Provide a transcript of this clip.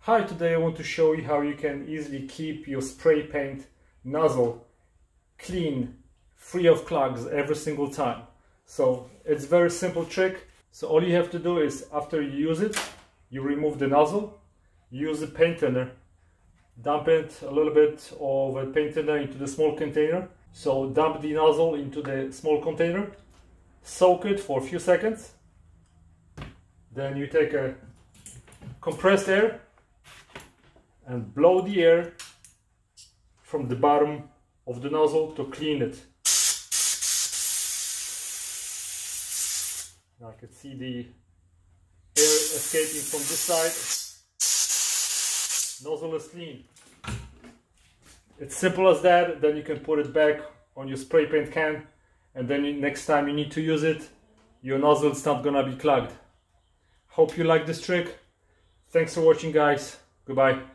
Hi, today I want to show you how you can easily keep your spray paint nozzle clean, free of clogs every single time. So it's a very simple trick. So all you have to do is, after you use it, you remove the nozzle, use the paint thinner, dump it a little bit of a paint thinner into the small container. So dump the nozzle into the small container, soak it for a few seconds, then you take a compressed air and blow the air from the bottom of the nozzle to clean it. Now I can see the air escaping from this side. Nozzle is clean. It's simple as that. Then you can put it back on your spray paint can, and then next time you need to use it, your nozzle is not gonna be clogged. Hope you like this trick. Thanks for watching, guys. Goodbye.